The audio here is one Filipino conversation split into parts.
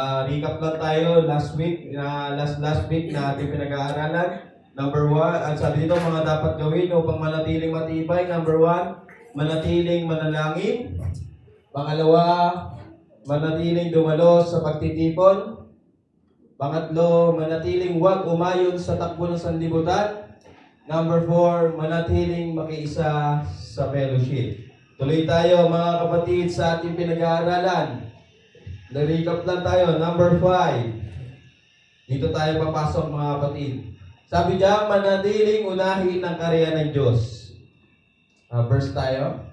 Recap lang tayo last week na last week na ating pinag-aaralan. Number 1, at sabi dito mga dapat gawin upang manatiling matibay. Number 1, manatiling manalangin. Pangalawa, manatiling dumalo sa pagtitipon. Pangatlo, manatiling huwag umayon sa takbo ng sanlibutan. Number 4, manatiling makiisa sa fellowship. Tuloy tayo mga kapatid sa ating pinag-aaralan. Na-recap lang tayo. Number 5. Dito tayo papasok mga kapatid. Sabi diyan, manatiling unahin ang karya ng Diyos. Verse tayo.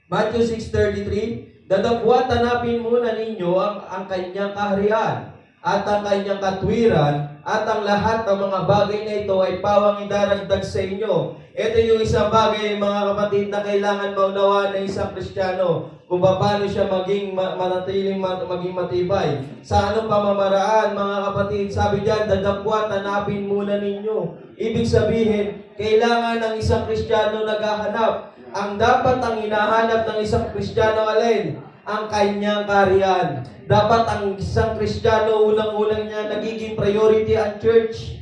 Matthew 6:33. Dadapwat hanapin muna ninyo ang kanyang kaharian at ang kanyang katwiran at ang lahat ng mga bagay na ito ay pawang idaragdag sa inyo. Ito yung isang bagay mga kapatid na kailangan maunawaan ng isang Kristiyano kung paano siya maging manatiling maging matibay. Sa anong pamamaraan mga kapatid? Sabi diyan, dadapwat hanapin muna ninyo. Ibig sabihin, kailangan ng isang Kristiyano naghahanap. Ang dapat ang hinahanap ng isang Kristiyano alin? Ang kanyang kaharian. Dapat ang isang Kristiyano unang-unang niya nagiging priority ang church.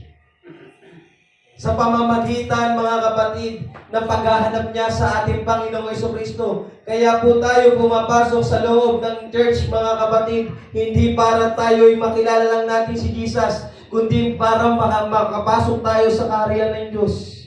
Sa pamamagitan, mga kapatid, na paghahanap niya sa ating Panginoong Jesucristo. Kaya po tayo pumapasok sa loob ng church, mga kapatid, hindi para tayo'y makilala lang natin si Jesus, kundi para makapasok tayo sa kaharian ng Diyos.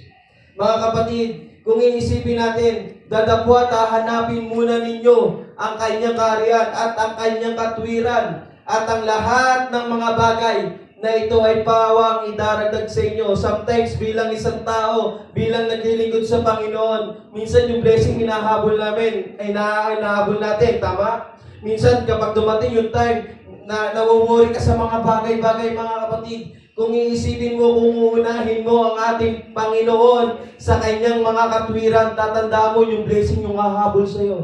Mga kapatid, kung iisipin natin, dadapwat hanapin muna ninyo ang kanyang kaharian at ang kanyang katwiran at ang lahat ng mga bagay na ito ay pawang idaragdag sa inyo. Sometimes bilang isang tao, bilang naglilingkod sa Panginoon, minsan yung blessing hinahabol namin ay nahabol natin, tama? Minsan kapag dumating yung time na nawawori ka sa mga bagay-bagay, mga kapatid, kung iisipin mo, kung uunahin mo ang ating Panginoon sa kanyang mga katwiran, tatandaan mo yung blessing yung hahabol sa iyo.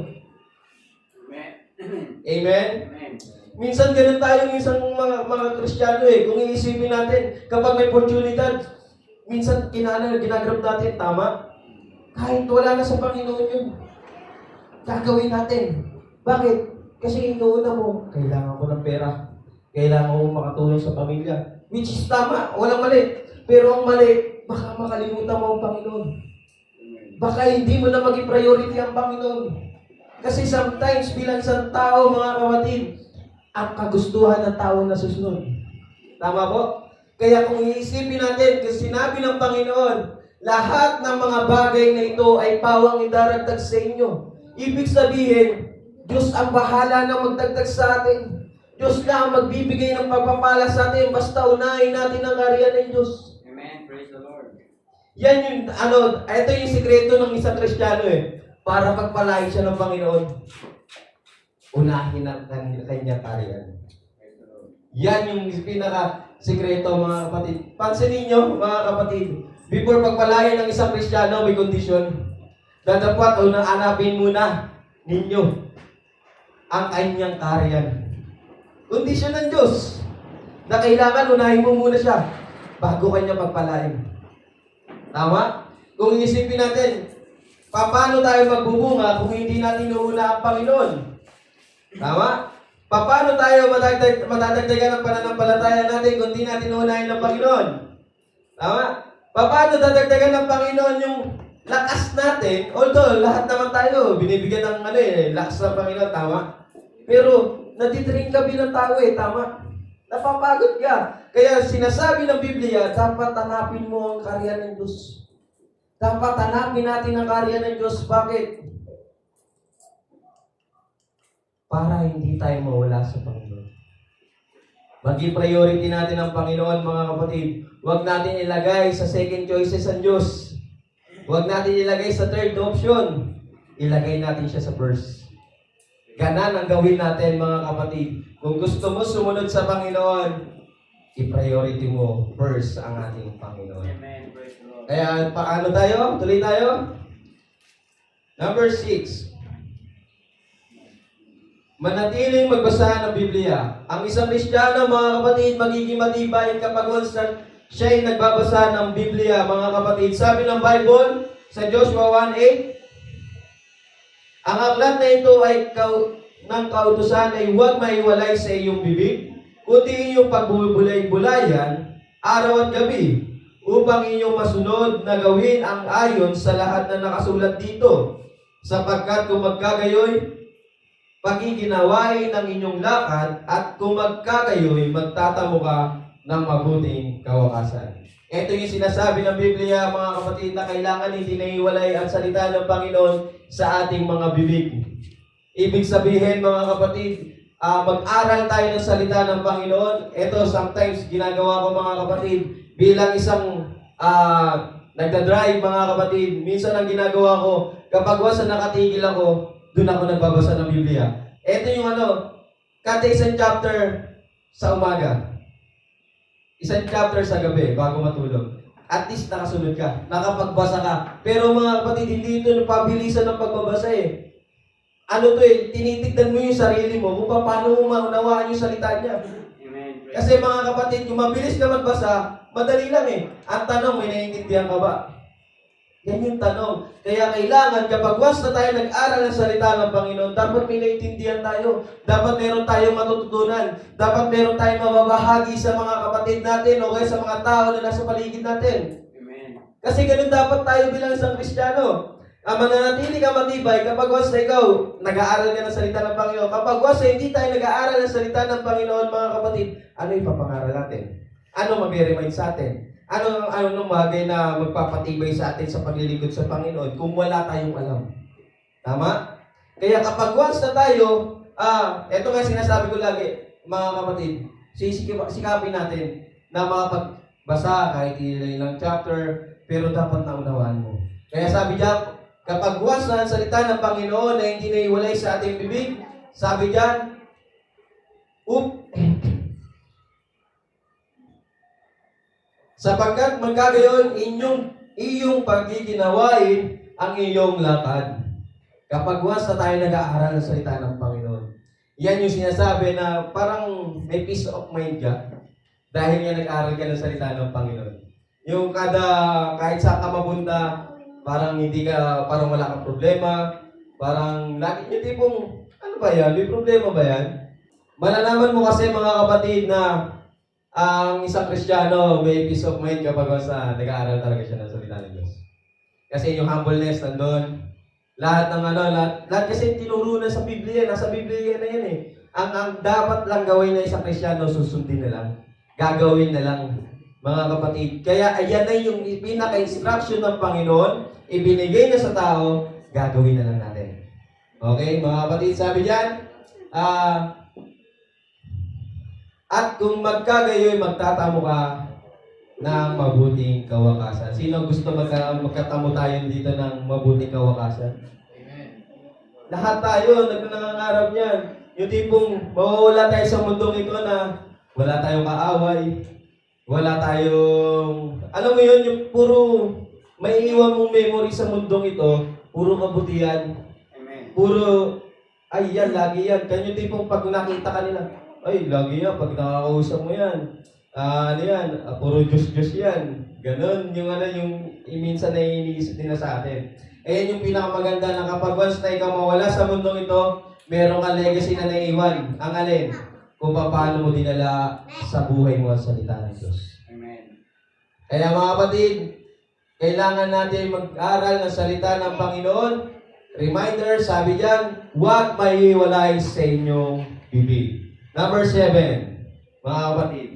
Amen? Amen? Minsan ganun tayo isang mga Kristiyano kung iisipin natin, kapag may oportunidad, minsan ginagrab natin, tama? Kahit wala na sa Panginoon yun, gagawin natin. Bakit? Kasi inuuna mo, kailangan ko ng pera. Kailangan ko makatulong sa pamilya. Which is tama, walang mali. Pero ang mali, baka makalimutan mo ang Panginoon. Baka hindi mo na maging priority ang Panginoon. Kasi sometimes bilang isang tao, mga kapatid, ang kagustuhan ng tao na susunod. Tama po? Kaya kung iisipin natin, kasi sinabi ng Panginoon, lahat ng mga bagay na ito ay pawang idaragdag sa inyo. Ibig sabihin, Diyos ang bahala na magdagdag sa atin. Diyos na ang magbibigay ng pagpapala sa atin, basta unahin natin ang kaharian ng Diyos. Amen. Praise the Lord. Yan yung, ito yung sikreto ng isang Kristiyano para pagpalain siya ng Panginoon. Unahin ang kanyang kaharian. Yan yung pinaka-sikreto, mga kapatid. Pansinin nyo, mga kapatid, before pagpalain ng isang Kristiyano, may kondisyon. Dadapwat, hanapin muna ninyo ang kanyang kaharian. Kondisyon ng Diyos na kailangan unahin mo muna siya bago kanya pagpalain. Tama? Kung isipin natin, paano tayo magbubunga kung hindi natin inuuna ang Panginoon? Tama? Paano tayo madadagdagan ng pananampalataya natin kung hindi natin unahin ang Panginoon? Tama? Paano dadagdagan ng Panginoon yung lakas natin? Although, lahat naman tayo, binibigyan ng lakas ng Panginoon, tama? Pero, natitrain ka bilang tao tama? Napapagod ka. Kaya sinasabi ng Biblia, dapat hanapin mo ang kaharian ng Diyos. Dapat hanapin natin ang kaharian ng Diyos. Bakit? Para hindi tayo mawala sa Panginoon. Maging priority natin ang Panginoon, mga kapatid. Huwag natin ilagay sa second choices ang Diyos. Huwag natin ilagay sa third option. Ilagay natin siya sa first. Ganan ang gawin natin, mga kapatid. Kung gusto mo sumunod sa Panginoon, i-priority mo first ang ating Panginoon. Amen. Praise the Lord. Kaya paano tayo? Tuloy tayo. Number 6. Manatiling magbasa ng Biblia. Ang isang Kristiyano, mga kapatid, magiging matibay kapag once siya ay nagbabasa ng Biblia, mga kapatid. Sabi ng Bible sa Joshua 1:8, ang aklat na ito ay ng kautusan ay huwag maiwalay sa iyong bibig, kundi iyong pagbubulay-bulayan araw at gabi, upang inyong masunod na gawin ang ayon sa lahat na nakasulat dito. Sapagkat kung magkagayoy, pagiginawain ng inyong lakad, at kung magkagayoy, magtatamo ka ng mabuting kawakasan. Ito yung sinasabi ng Biblia, mga kapatid, na kailangan hindi naiwalay ang salita ng Panginoon sa ating mga bibig. Ibig sabihin, mga kapatid, mag-aral tayo ng salita ng Panginoon. Ito, sometimes, ginagawa ko, mga kapatid, bilang isang nagdadrive, mga kapatid. Minsan ang ginagawa ko, kapag wasa nakatigil ako, doon ako nagbabasa ng Biblia. Ito yung kada isang chapter sa umaga. Isang chapter sa gabi, bago matulog. At least nakasunod ka, nakapagbasa ka. Pero mga kapatid, hindi ito napabilisan ng pagbabasa eh. Tinitignan mo yung sarili mo kung paano mo maunawaan yung salita niya. Amen. Kasi mga kapatid, kung mabilis ka magbasa, madali lang eh. Ang tanong, may naiintindihan ka ba? Yan yung tanong. Kaya kailangan, kapag once na tayo nag-aral ng salita ng Panginoon, dapat may naiintindihan tayo. Dapat meron tayong matututunan. Dapat meron tayong mababahagi sa mga kapatid natin o kaya sa mga tao na nasa paligid natin. Amen. Kasi ganun dapat tayo bilang isang Kristiyano. Mananatili ka matibay kapag once na ikaw nag-aaral ka ng salita ng Panginoon. Kapag once na hindi tayo nag-aaral ng salita ng Panginoon, mga kapatid, ano yung papangaral natin? Ano mag-remind sa atin? Ano nung bagay na magpapatibay sa atin sa paglilingkod sa Panginoon kung wala tayong alam? Tama? Kaya kapag once na tayo, eto nga sinasabi ko lagi, mga kapatid, sikapin natin na makapagbasa kahit ilang chapter, pero dapat naunawaan mo. Kaya sabi diyan, kapag once na ang salita ng Panginoon na hindi naiwalay sa ating bibig, sabi diyan, sapagkat magkagayon iyong pagiginawain ang iyong lakad. Kapag once na tayo nag-aaral ng salita ng Panginoon, yan yung sinasabi na parang may peace of mind ka dahil nga nag-aaral ka ng salita ng Panginoon. Yung kahit saan ka mapunta, parang parang wala kang problema, parang lagi yung tipong, ano ba yan? May problema ba yan? Malalaman mo kasi, mga kapatid, na ang isang Kristiyano may peace of mind kapag nag-aaral talaga siya ng salita ng Diyos. Kasi yung humbleness nandun. Lahat kasi tinuro na sa Biblia, nasa Biblia na yan eh. Ang dapat lang gawin ng isang Kristiyano, susundin na lang. Gagawin na lang, mga kapatid. Kaya ayan na yung pinaka-instruction ng Panginoon, ibinigay na sa tao, gagawin na lang natin. Okay, mga kapatid, sabi diyan, at kung magkagayoy, magtatamo ka ng mabuting kawakasan. Sino gusto magkatamo tayo dito ng mabuting kawakasan? Amen. Lahat tayo, nangangarap niyan. Yung tipong mawawala tayo sa mundong ito na wala tayong kaaway, wala tayong, alam mo yun, yung puro may iwan mong memory sa mundong ito, puro kabutihan, Amen. puro, ay yan, lagi yan. Kanyo tipong pag nakita ka nila, ay, lagi yan, pag nakakausap mo yan, puro Diyos-Diyos yan. Ganon, yung minsan na iniisip nila sa atin. Ayan yung pinakamaganda na kapag once na ikaw mawala sa mundong ito, meron kang legacy na naiwan. Ang alin? Kung paano mo dinala sa buhay mo ang salita ng Diyos. Amen. Kaya mga kapatid, kailangan natin mag-aral ng salita ng Panginoon. Reminder, sabi diyan, huwag maiwalay sa inyong bibig. Number 7, mga kapatid.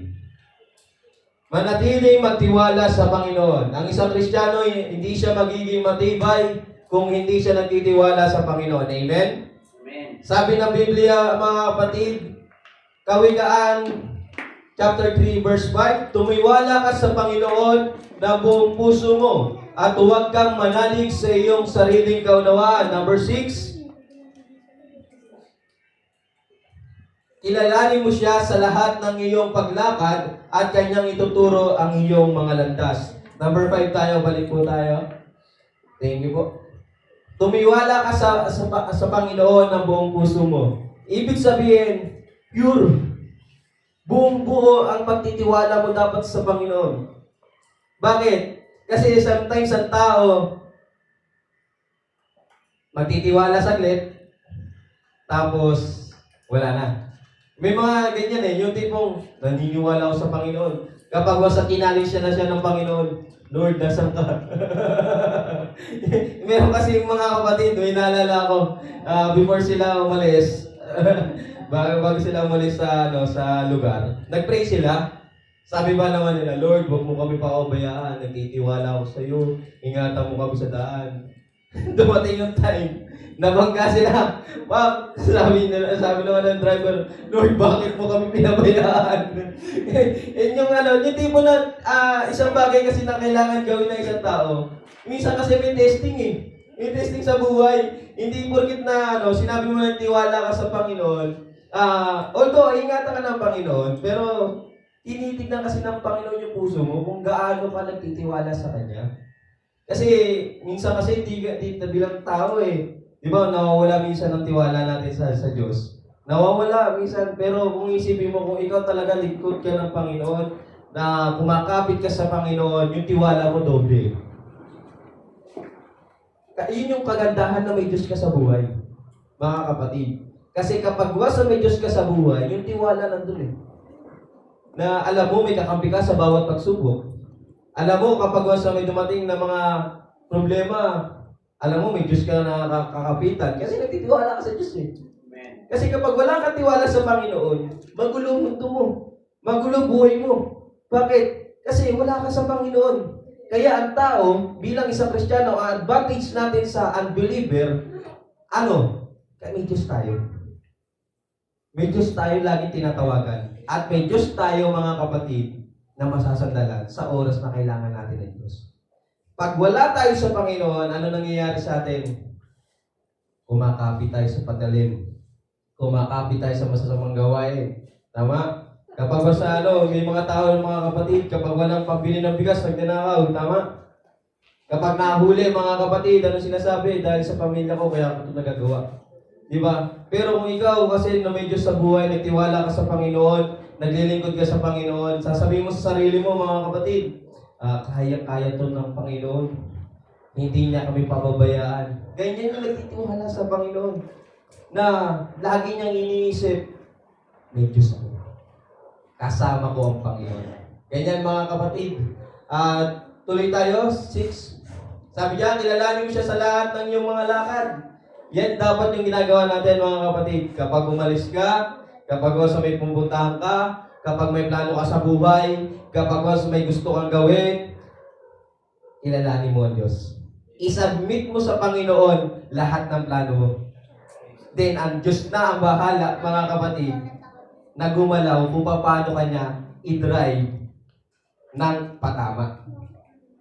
Manatiling magtiwala sa Panginoon. Ang isang Kristiyano, hindi siya magiging matibay kung hindi siya nagtitiwala sa Panginoon. Amen? Amen. Sabi ng Biblia, mga kapatid, Kawikaan, chapter 3, verse 5, tumiwala ka sa Panginoon na buong puso mo at huwag kang manalig sa iyong sariling kaunawaan. Number 6, kilalanin mo siya sa lahat ng iyong paglakad at kanyang ituturo ang iyong mga landas. Number 5 tayo, balik po tayo. Thank you po. Tumiwala ka sa Panginoon ng buong puso mo. Ibig sabihin, pure. Buong buo ang pagtitiwala mo dapat sa Panginoon. Bakit? Kasi sometimes ang tao magtitiwala saglit, tapos Wala na. May mga ganyan eh, yung tipong naniniwala ako sa Panginoon. Kapag wasa kinaling siya na siya ng Panginoon, Lord, nasan ka? Meron kasi yung mga kapatid, may naalala ko, before sila umalis, bago sila umalis sa lugar, nag-pray sila. Sabi ba naman nila, Lord, huwag mo kami paobayaan, nagtitiwala ako sa iyo, ingatan mo kami sa daan. Dumating yung time, nabangga sila. Sabi naman ng driver, Lord, bakit mo kami pinabayaan? Yun yung tipo na isang bagay kasi na kailangan gawin ng isang tao. Minsan kasi may testing eh. May testing sa buhay. Hindi porkit na sinabi mo na tiwala ka sa Panginoon. Although, ingatan ka ng Panginoon, pero tinitignan kasi ng Panginoon yung puso mo kung gaano ka nagtitiwala sa Kanya. Kasi minsan kasi hindi bilang tao eh. Di ba, nawawala minsan ang tiwala natin sa Diyos. Nawawala minsan, pero kung isipin mo kung ikaw talaga lingkod ka ng Panginoon, na kumakapit ka sa Panginoon, yung tiwala mo doble. Yun yung kagandahan na may Diyos ka sa buhay, mga kapatid. Kasi kapag wasa may Diyos ka sa buhay, yung tiwala nandun eh. Na alam mo, may kakampi ka sa bawat pagsubok. Alam mo, kapag wasa may dumating na mga problema, alam mo, may Diyos ka na kakapitan. Kasi nagtitiwala ka sa Diyos eh. Amen. Kasi kapag wala kang tiwala sa Panginoon, magulo ang mundo mo. Magulo buhay mo. Bakit? Kasi wala ka sa Panginoon. Kaya ang tao, bilang isang Kristiyano, ang advantage natin sa unbeliever, may Diyos tayo. May Diyos tayo laging tinatawagan. At may Diyos tayo, mga kapatid, na masasandalan sa oras na kailangan natin ng Diyos. Pag wala tayo sa Panginoon, ano nangyayari sa atin? Kumakapit tayo sa padalim. Kumakapit tayo sa masasamang gawain. Tama? Kapag may mga tao, mga kapatid, kapag walang pambili ng bigas, nagnanakaw. Tama? Kapag nahuli, mga kapatid, ano sinasabi? Dahil sa pamilya ko, kaya ako ito nagagawa. Diba? Pero kung ikaw kasi na may Diyos sa buhay, nagtiwala ka sa Panginoon, naglilingkod ka sa Panginoon, sasabihin mo sa sarili mo, mga kapatid, kaya to ng Panginoon. Hindi niya kami pababayaan. Ganyan yung nagtitiwala sa Panginoon. Na lagi niyang iniisip, may Diyos ako. Kasama ko ang Panginoon. Ganyan mga kapatid. Tuloy tayo, 6. Sabi diyan, kilalanin mo siya sa lahat ng iyong mga lakad. Yan dapat yung ginagawa natin mga kapatid. Kapag umalis ka, kapag may pupuntahan ka, kapag may plano ka sa buhay, kapag may gusto kang gawin, ilalanin mo ang Diyos. I-submit mo sa Panginoon lahat ng plano mo. Then, ang Diyos na ang bahala, mga kapatid, na gumalaw kung paano kanya i-drive ng patama.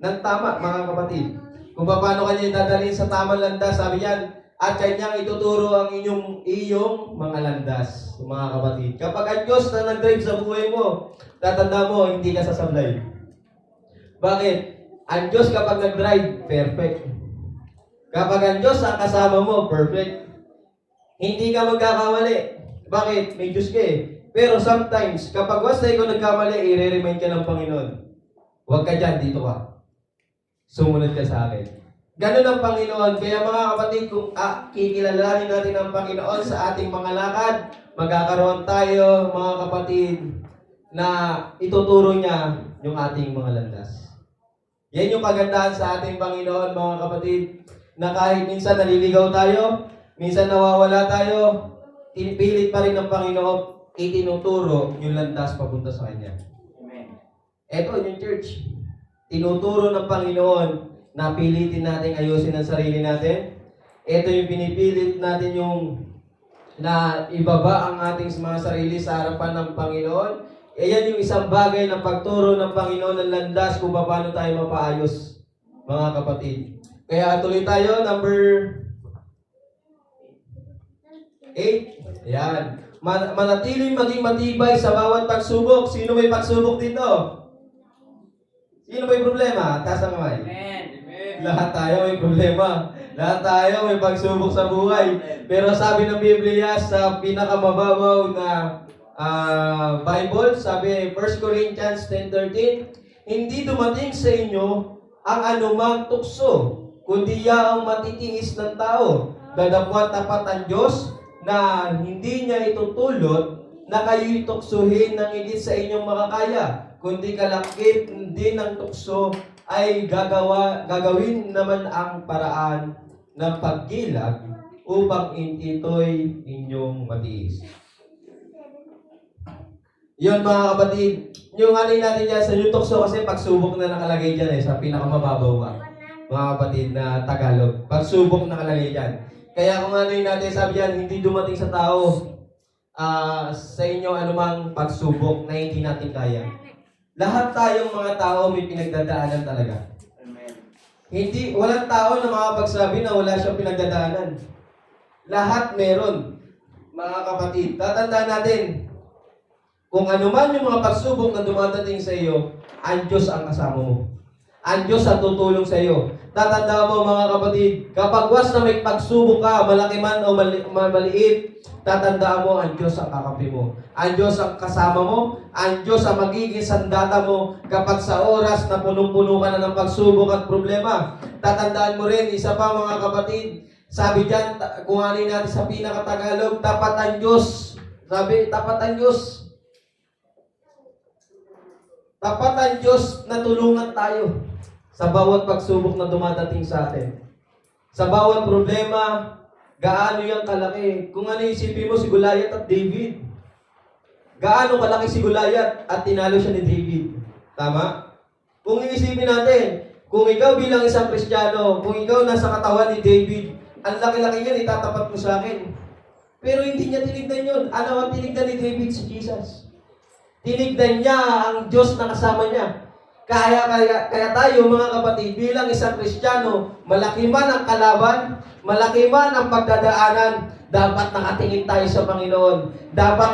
Ng tama, mga kapatid. Kung paano kanya idadalhin sa tamang landas, sabi yan, at kanyang ituturo ang iyong mga landas, mga kapatid. Kapag ang Diyos na nag-drive sa buhay mo, tatanda mo, hindi ka sasablay. Bakit? Ang Diyos kapag nag-drive, perfect. Kapag ang Diyos ang kasama mo, perfect. Hindi ka magkakamali. Bakit? May Diyos ka eh. Pero sometimes, kapag basta ikaw nagkamali, i-remind ka ng Panginoon. Huwag ka dyan, dito ka. Sumunod ka sa akin. Ganun ang Panginoon. Kaya mga kapatid, kung kikilalanin natin ang Panginoon sa ating mga lakad, magkakaroon tayo, mga kapatid, na ituturo niya yung ating mga landas. Yan yung kagandahan sa ating Panginoon, mga kapatid, na kahit minsan naliligaw tayo, minsan nawawala tayo, pinipilit pa rin ng Panginoon, itinuturo yung landas papunta sa Kanya. Amen. Ito yung church. Tinuturo ng Panginoon na pilitin natin ayusin ang sarili natin. Ito yung pinipilit natin yung na ibaba ang ating mga sarili sa harapan ng Panginoon. Yan yung isang bagay ng pagturo ng Panginoon ng landas kung paano tayo mapaayos, mga kapatid. Kaya tuloy tayo, number 8. Ayan. Manatiling maging matibay sa bawat pagsubok. Sino may pagsubok dito? Sino may problema? Taas ang kamay. Amen. Lahat tayo may problema. Lahat tayo may pagsubok sa buhay. Pero sabi ng Biblia sa pinakamababaw na Bible, sabi 1 Corinthians 10:13, hindi dumating sa inyo ang anumang tukso, kundi yaong matitiis ng tao. Dadapwat tapat ang Diyos na hindi niya itutulot na kayo'y tuksuhin ng higit sa inyong makakaya, kundi kalakip din ng tukso ay gagawin naman ang paraan ng paggilag upang ito'y inyong matiis. Yun mga kapatid, yung ano natin dyan sa yung tukso kasi pagsubok na nakalagay dyan sa pinakamababaw pa. Mga kapatid na Tagalog, pagsubok nakalagay dyan. Kaya kung ano natin sabi dyan, hindi dumating sa tao sa inyo anumang pagsubok na hindi natin kaya. Lahat tayong mga tao may pinagdadaanan talaga. Amen. Hindi, walang tao na makapagsabi na wala siyang pinagdadaanan. Lahat meron. Mga kapatid, tatandaan natin, kung ano man yung mga pagsubok na dumadating sa iyo, ang Diyos ang kasama mo. Ang Diyos ang tutulong sa iyo. Tatandaan mo mga kapatid, kapag was na may pagsubok ka, malaki man o maliit, tatandaan mo ang Diyos ang kakampi mo. Ang Diyos ang kasama mo, ang Diyos ang magiging sandata mo kapag sa oras na punong-puno ka na ng pagsubok at problema. Tatandaan mo rin, isa pa mga kapatid, sabi dyan, kung ano natin sa pinakatagalog, tapat ang Diyos. Sabi, tapat ang Diyos. Tapat ang Diyos na tulungan tayo sa bawat pagsubok na dumadating sa atin. Sa bawat problema, gaano yung kalaki. Kung ano isipin mo si Goliath at David. Gaano kalaki si Goliath at tinalo siya ni David. Tama? Kung iisipin natin, kung ikaw bilang isang Kristiyano, kung ikaw nasa katawan ni David, ang laki-laki niyan, itatapat mo sa akin. Pero hindi niya tinignan yun. Ano ang tinignan ni David? Si Jesus. Tinignan niya ang Diyos na kasama niya. Kaya tayo mga kapatid, bilang isang Kristiyano, malaki man ang kalaban, malaki man ang pagdadaanan, dapat nakatingin tayo sa Panginoon. Dapat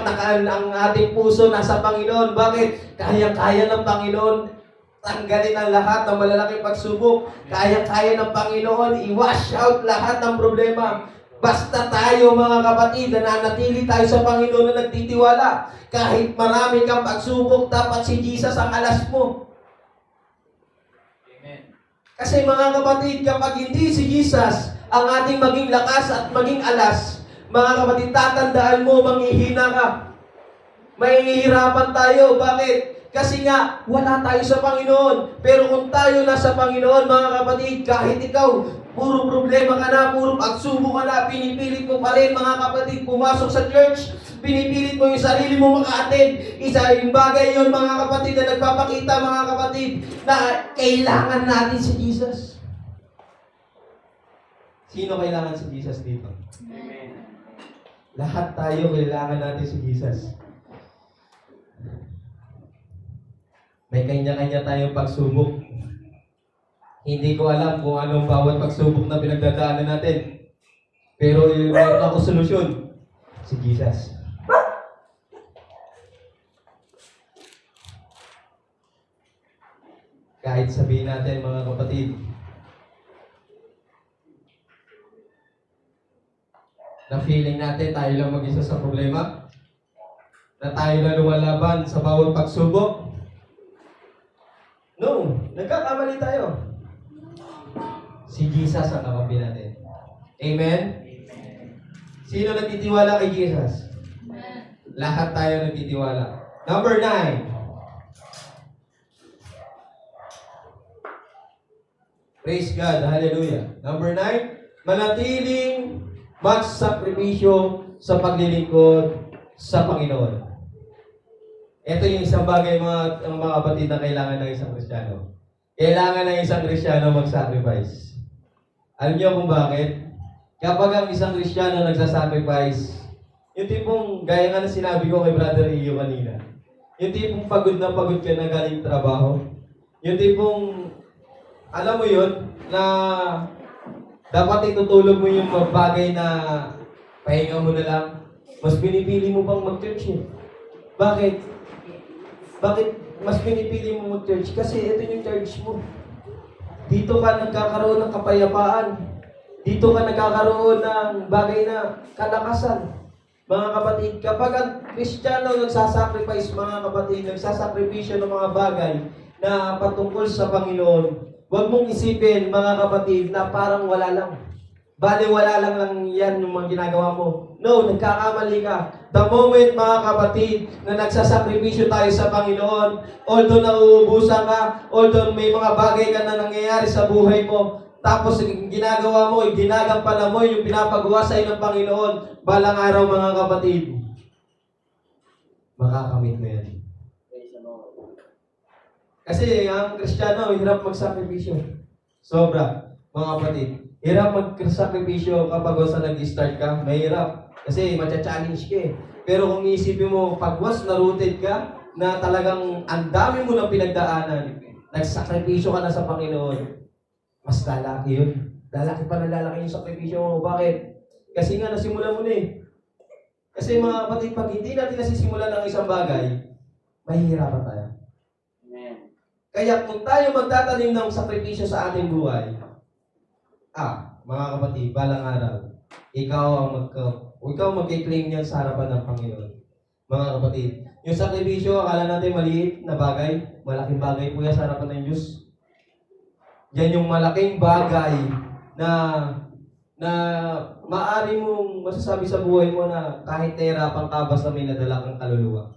ang ating puso nasa Panginoon. Bakit? Kaya-kaya ng Panginoon tanggalin ang lahat ng malalaking pagsubok. Kaya-kaya ng Panginoon i-wash out lahat ng problema. Basta tayo mga kapatid, nananatili tayo sa Panginoon na nagtitiwala. Kahit marami kang pagsubok, dapat si Jesus ang alas mo. Amen. Kasi mga kapatid, kapag hindi si Jesus ang ating maging lakas at maging alas, mga kapatid, tatandaan mo, manghihina ka. Mahihirapan tayo. Bakit? Kasi nga, wala tayo sa Panginoon. Pero kung tayo nasa Panginoon, mga kapatid, kahit ikaw, puro problema ka na, puro pagsubok ka na, pinipilit mo pa rin, mga kapatid, pumasok sa church, pinipilit mo yung sarili mo maka-attend. Isa yung bagay yun, mga kapatid, na nagpapakita, mga kapatid, na kailangan natin si Jesus. Sino kailangan si Jesus dito? Amen. Lahat tayo kailangan natin si Jesus. May kanya-kanya tayong pagsubok. Hindi ko alam kung anong bawat pagsubok na pinagdadaanan natin. Pero mayroon ako solusyon. Si Jesus. Kahit sabihin natin mga kapatid, na feeling natin tayo lang mag-isa sa problema, na tayo na lumalaban sa bawat pagsubok. No, nagkakamali tayo. Si Jesus ang kakampi natin. Amen? Amen. Sino nagtitiwala kay Jesus? Lahat tayo nagtitiwala. Number 9. Praise God. Hallelujah. Number 9, manatiling magsakripisyo sa paglilingkod sa Panginoon. Ito yung isang bagay mga kapatid na kailangan ng isang Kristiyano. Kailangan ng isang Kristiyano mag-sacrifice. Alam niyo kung bakit? Kapag ang isang Kristiyano nagsasacrifice, yung tipong, gaya nga na sinabi ko kay Brother Iyo kanina, yung tipong pagod na pagod ka na galing trabaho, yung tipong, alam mo yun, na dapat itutulog mo yung mga bagay na pahinga mo na lang, mas pinipili mo pang mag-church eh. Bakit? Bakit mas pinipili mo mag-church? Kasi ito yung church mo. Dito ka nagkakaroon ng kapayapaan. Dito ka nagkakaroon ng bagay na kalakasan. Mga kapatid, kapag ang Kristiyano nagsasacrifice, mga kapatid, nagsasakripisyo ng mga bagay na patungkol sa Panginoon, huwag mong isipin, mga kapatid, na parang wala lang. Baliwala lang yan yung mga ginagawa mo. No, nagkakamali ka. The moment, mga kapatid, na nagsasakripisyo tayo sa Panginoon, although nauubusan ka, although may mga bagay ka na nangyayari sa buhay mo, tapos ginagawa mo, ginagampanan mo yung pinapagawa sa ng Panginoon, balang araw, mga kapatid, makakamit mo yan. Praise the Lord. Kasi ang Kristiyano, hirap magsakripisyo. Sobra, mga kapatid. Hirap magsakripisyo kapag sa nag-start ka. Mahirap. Kasi matcha-challenge ka eh. Pero kung iisipin mo, pag was na-rooted ka, na talagang ang dami mo ng pinagdaanan, nagsakripisyo ka na sa Panginoon, mas lalaki yun. Lalaki pa na lalaki yung sakripisyo mo. Bakit? Kasi nga nasimula mo na eh. Kasi mga kapatid, pag hindi natin nasisimulan ng isang bagay, mahihirapan tayo. Amen. Kaya kung tayo magtatanim ng sakripisyo sa ating buhay, mga kapatid, balang araw, ikaw mag-claim niyan sa harapan ng Panginoon. Mga kapatid, yung sakripisyo, akala natin maliit na bagay, malaking bagay po yan sa harapan ng Diyos. Yan yung malaking bagay na maaari mong masasabi sa buhay mo na kahit nahirapan ka, basta may nadala kang kaluluwa.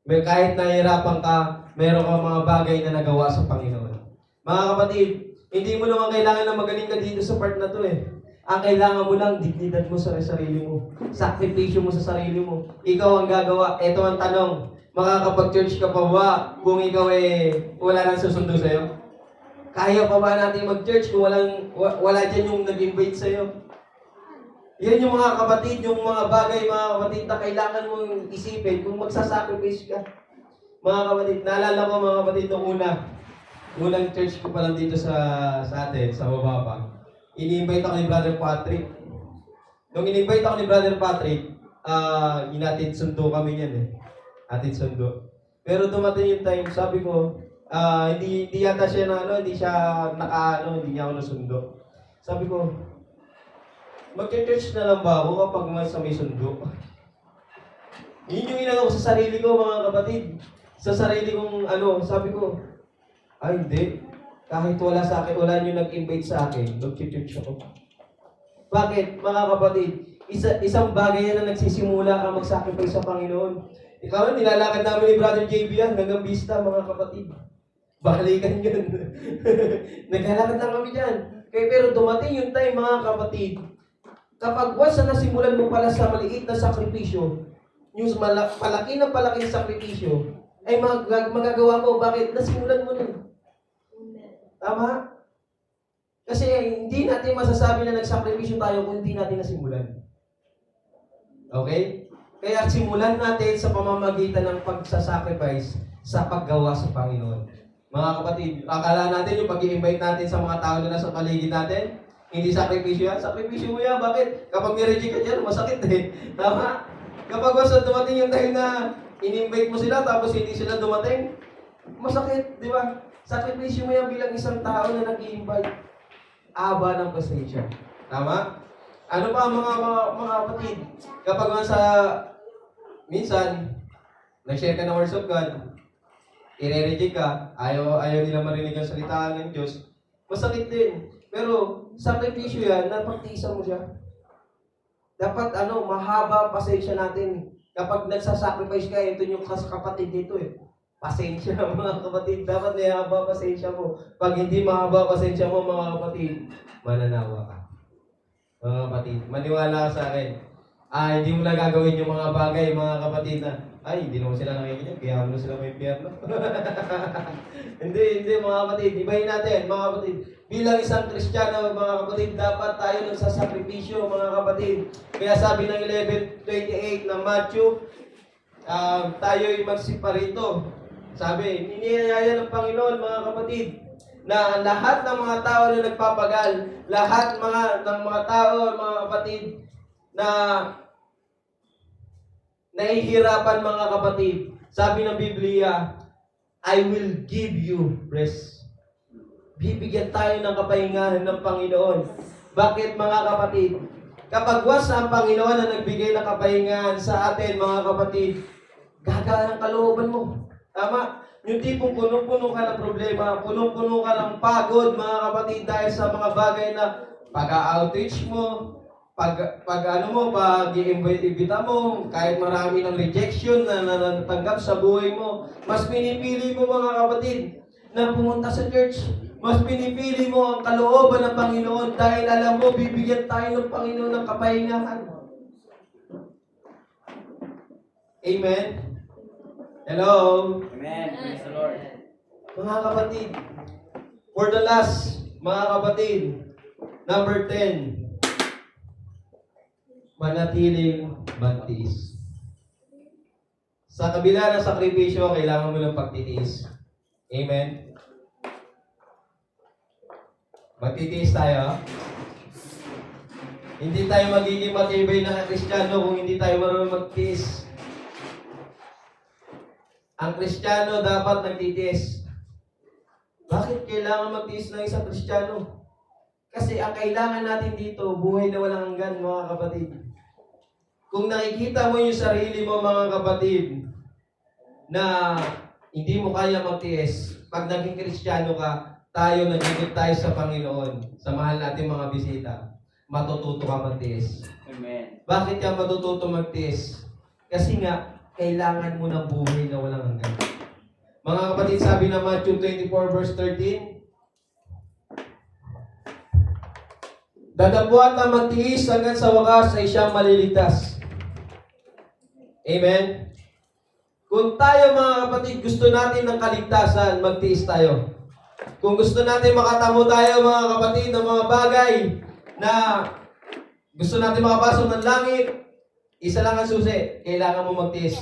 Kahit nahirapan ka, meron kang mga bagay na nagawa sa Panginoon. Mga kapatid, hindi mo naman kailangan na magaling ka dito sa part na to eh. Ang kailangan mo lang, dignidad mo sa sarili mo. Sakripisyo mo sa sarili mo. Ikaw ang gagawa. Ito ang tanong, makakapag-church ka pa ba kung ikaw wala nang susundo sa'yo? Kaya pa ba natin mag-church kung wala dyan yung nag-invite sa'yo? Yan yung mga kapatid, yung mga bagay, mga kapatid na kailangan mong isipin kung magsasakripisyo ka. Mga kapatid, naalala ko mga kapatid nung unang church ko pa lang dito sa atin, sa baba pa. Ini-invite ako ni Brother Patrick. Nung in-invite ako ni Brother Patrick, inatid sundo kami niyan eh. Atid sundo. Pero dumating yung time, sabi ko, hindi yata siya hindi niya ako nasundo. Sabi ko, mag-church na lang ba ako kapag sa may sundo? Yun yung inagaw ko sa sarili ko, mga kapatid. Sa sarili kong sabi ko, hindi. Kahit wala nyo nag-invite sa akin, mag-church ako. Bakit, mga kapatid? Isang bagay yan na nagsisimula ka mag-sacrifice sa Panginoon. Ikaw, nilalakad namin ni Brother JB yan, hanggang Vista, mga kapatid. Balikan yun. Naglalakad lang kami dyan. Pero dumating yung time, mga kapatid, kapag once na nasimulan mo pala sa maliit na sakripisyo, yung palaki na sakripisyo, ay magagawa mo. Bakit? Nasimulan mo nun. Tama? Kasi hindi natin masasabi na nagsakripisyo tayo kung hindi natin nasimulan. Okay? Kaya simulan natin sa pamamagitan ng pagsasacrifice sa paggawa sa Panginoon. Mga kapatid, akala natin yung pag-i-invite natin sa mga tao na nasa paligid natin, hindi sakripisyo yan? Sakripisyo mo yan. Bakit? Kapag nireject ka dyan, masakit eh. Tama? Kapag basta dumating yung time na in-invite mo sila tapos hindi sila dumating, masakit, di ba? Sakripisyo mo yan bilang isang tao na nag-i-invite. Aba ng pasensya. Tama? Ano pa mga kapatid? Kapag minsan, nag-share ka ng words of God, i-reject ka, ayaw nila marinig ang salita ng Diyos, masakit din. Pero, sakripisyo yan, napagtiisan mo siya. Dapat, mahaba pasensya natin. Kapag nagsasacrifice ka, ito yung kapatid dito eh. Pasensya mga kapatid. Dapat may haba pasensya mo. Pag hindi mahaba pasensya mo, mga kapatid, mananawa ka. Mga kapatid, maniwala ka sa akin. Hindi mo na gagawin yung mga bagay, mga kapatid na, hindi naman sila nakikinig, kaya mo sila may impyerno. Hindi, mga kapatid. Ibahin natin, mga kapatid. Bilang isang Kristiyano, mga kapatid, dapat tayo nagsasakripisyo, mga kapatid. Kaya sabi ng 11:28 ng Matthew, tayo'y magsiparito. Sabi, iniyaya ng Panginoon, mga kapatid, na lahat ng mga tao na nagpapagal, lahat ng mga tao, mga kapatid, na nahihirapan, mga kapatid. Sabi ng Biblia, I will give you rest. Bibigyan tayo ng kapahingahan ng Panginoon. Bakit, mga kapatid? Kapag was ang Panginoon na nagbigay ng kapahingahan sa atin, mga kapatid, gagaan ang kalooban mo. Tama? Yung tipong punong-puno ka ng problema, punong-puno ka ng pagod, mga kapatid, dahil sa mga bagay na pag-outreach mo, pag i-imbita mo, kahit marami ng rejection na natanggap sa buhay mo, mas pinipili mo mga kapatid na pumunta sa church. Mas pinipili mo ang kalooban ng Panginoon dahil alam mo, bibigyan tayo ng Panginoon ng kapahingahan. Amen? Hello? Amen. Praise the Lord. Mga kapatid, for the last, mga kapatid, number 10, manatiling magtiis. Sa kabila ng sakripisyo, kailangan mo ng pagtitiis. Amen? Magtitiis tayo. Hindi tayo magiging matibay na Kristiyano kung hindi tayo marunong magtiis. Ang Kristiyano dapat nagtitiis. Bakit kailangan magtiis ng isang Kristiyano? Kasi ang kailangan natin dito, buhay na walang hanggan, mga kapatid. Kung nakikita mo yung sarili mo, mga kapatid, na hindi mo kaya magtiis, pag naging Kristiyano ka, nagiging tayo sa Panginoon, sa mahal natin mga bisita, matututo ka magtiis. Amen. Bakit ka matututo magtiis? Kasi nga, kailangan mo ng buhay na walang hanggan. Mga kapatid, sabi na Matthew 24 verse 13, dadapuan ang magtiis hanggang sa wakas ay siyang maliligtas. Amen? Kung tayo mga kapatid, gusto natin ng kaligtasan, magtiis tayo. Kung gusto natin makatamo tayo mga kapatid ng mga bagay na gusto natin makapasok ng langit, isa lang ang susi, kailangan mo magtiis.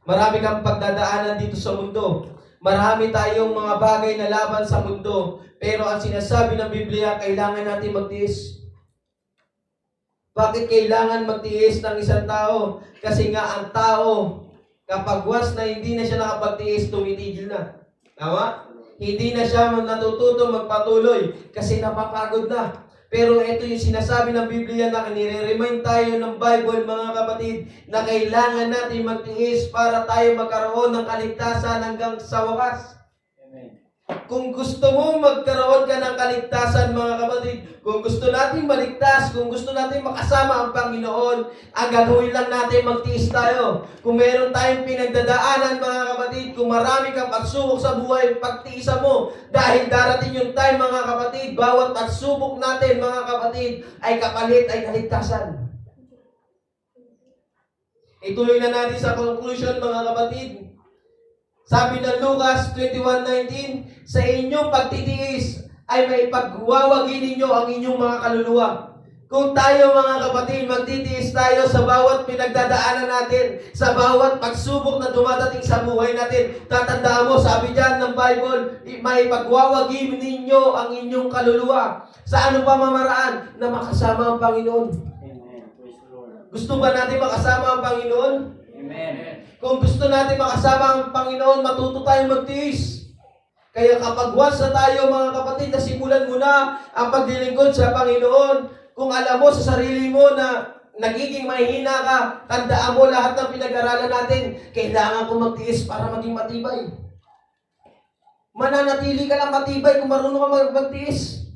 Marami kang pagdadaanan dito sa mundo. Marami tayong mga bagay na laban sa mundo. Pero ang sinasabi ng Biblia, kailangan natin magtiis. Bakit kailangan magtiis ng isang tao? Kasi nga ang tao, kapag once na hindi na siya nakapagtiis, tumitigil na. Tama? Hindi na siya natututo magpatuloy kasi napapagod na. Pero ito yung sinasabi ng Biblia na nire-remind tayo ng Bible, mga kapatid, na kailangan natin magtiis para tayo magkaroon ng kaligtasan hanggang sa wakas. Amen. Kung gusto mo magkaroon ka ng kaligtasan, mga kapatid, kung gusto natin maligtas, kung gusto natin makasama ang Panginoon, ang gagawin lang natin, magtiis tayo. Kung meron tayong pinagdadaanan, mga kapatid, kung marami kang pagsubok sa buhay, pagtiisan mo. Dahil darating yung time, mga kapatid, bawat pagsubok natin, mga kapatid, ay kapalit, ay kaligtasan. Ituloy na natin sa conclusion, mga kapatid. Sabi ng Lucas 21:19, sa inyong pagtitiis ay may pagwawagi ninyo ang inyong mga kaluluwa. Kung tayo mga kapatid, magtitiis tayo sa bawat pinagdadaanan natin, sa bawat pagsubok na dumadating sa buhay natin, tatandaan mo, sabi dyan ng Bible, may pagwawagi ninyo ang inyong kaluluwa. Sa ano pa mamaraan? Na makasama ang Panginoon. Amen. Praise the Lord. Gusto ba natin makasama ang Panginoon? Amen. Kung gusto natin makasama ang Panginoon, matuto tayong magtiis. Kaya kapag once na tayo, mga kapatid, nasimulan mo na ang paglilingkod sa Panginoon, kung alam mo sa sarili mo na nagiging mahina ka, tandaan mo lahat ng pinag-aralan natin, kailangan ko magtiis para maging matibay. Mananatili ka lang matibay kung marunong ka magtiis.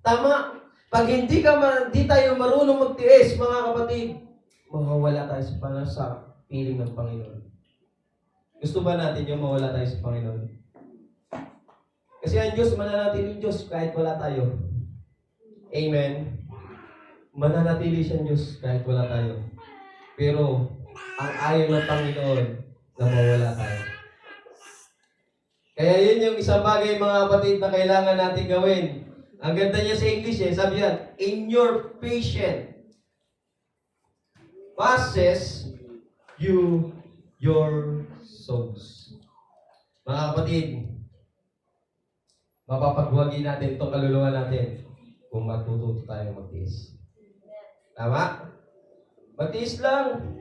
Tama. Pag hindi tayo marunong magtiis, mga kapatid, mawawala tayo sa piling ng Panginoon. Gusto ba natin yung mawala tayo sa Panginoon? Kasi ang Diyos, mananatili yung Diyos kahit wala tayo. Amen? Mananatili siyang Diyos kahit wala tayo. Pero, ang ayaw ng Panginoon na mawala tayo. Kaya yun yung isang bagay, mga kapatid, na kailangan natin gawin. Ang ganda niya sa English sabi yan, in your patience passes your souls. Mga kapatid, mapapagwagi natin itong kaluluwa natin kung matututo tayo magtiis. Tama? Magtiis lang.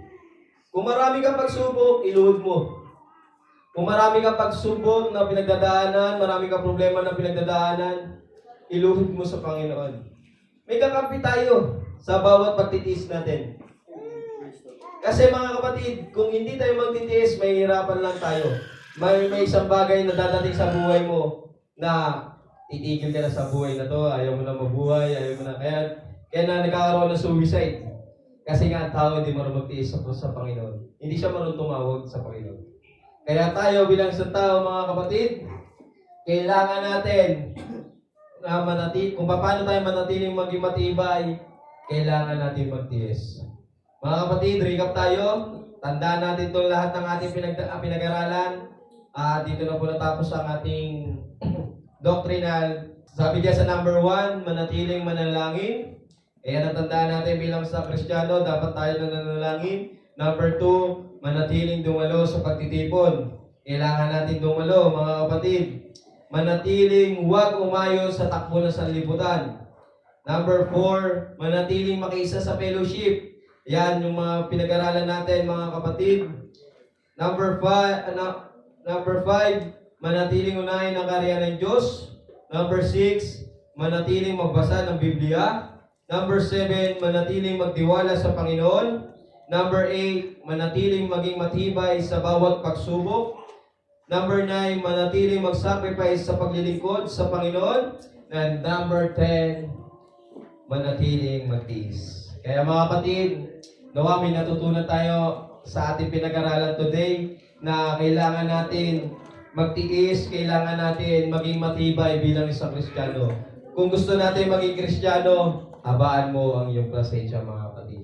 Kung marami kang pagsubok, iluhod mo. Kung marami kang pagsubok na pinagdadaanan, marami kang problema na pinagdadaanan, iluhod mo sa Panginoon. May kakampi tayo sa bawat pagtitiis natin. Kasi mga kapatid, kung hindi tayo magtitiis, mahihirapan lang tayo. May isang bagay na dadating sa buhay mo na titigil ka na sa buhay na to, ayaw mo na mabuhay, ayaw mo na, kaya na nagkakaroon ng suicide. Kasi nga ang tao hindi marunong magtiis sa Panginoon. Hindi siya marunong tumawag sa Panginoon. Kaya tayo bilang sa tao, mga kapatid, kailangan natin na kung paano tayo manatiling maging matibay, kailangan natin magtiis. Mga kapatid, recap tayo. Tandaan natin itong lahat ng ating pinag-aralan. Dito na po natapos ang ating doctrinal. Sabi niya sa number 1, manatiling manalangin. Kaya natandaan natin bilang sa Kristiyano, dapat tayo nananalangin. Number 2, manatiling dumalo sa pagtitipon. Kailangan natin dumalo, mga kapatid. Manatiling huwag umayo sa takbo ng sanlibutan. Number 4, manatiling makiisa sa fellowship. Yan yung mga pinag-aralan natin, mga kapatid. Number 5, manatiling unahin ang karya ng Diyos. Number 6, manatiling magbasa ng Biblia. Number 7, manatiling magtiwala sa Panginoon. Number 8, manatiling maging matibay sa bawat pagsubok. Number 9, manatiling mag-sacrifice sa paglilingkod sa Panginoon. And number 10, manatiling magtiis. Kaya mga kapatid, nawa may natutunan tayo sa ating pinag-aralan today na kailangan natin magtiis, kailangan natin maging matibay bilang isang Kristiyano. Kung gusto natin maging Kristiyano, habaan mo ang iyong pasensya, mga kapatid.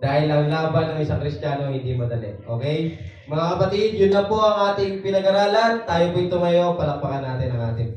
Dahil ang laban ng isang Kristiyano hindi madali. Okay? Mga kapatid, yun na po ang ating pinag-aralan. Tayo po'y tumayo, palakpakan natin ang ating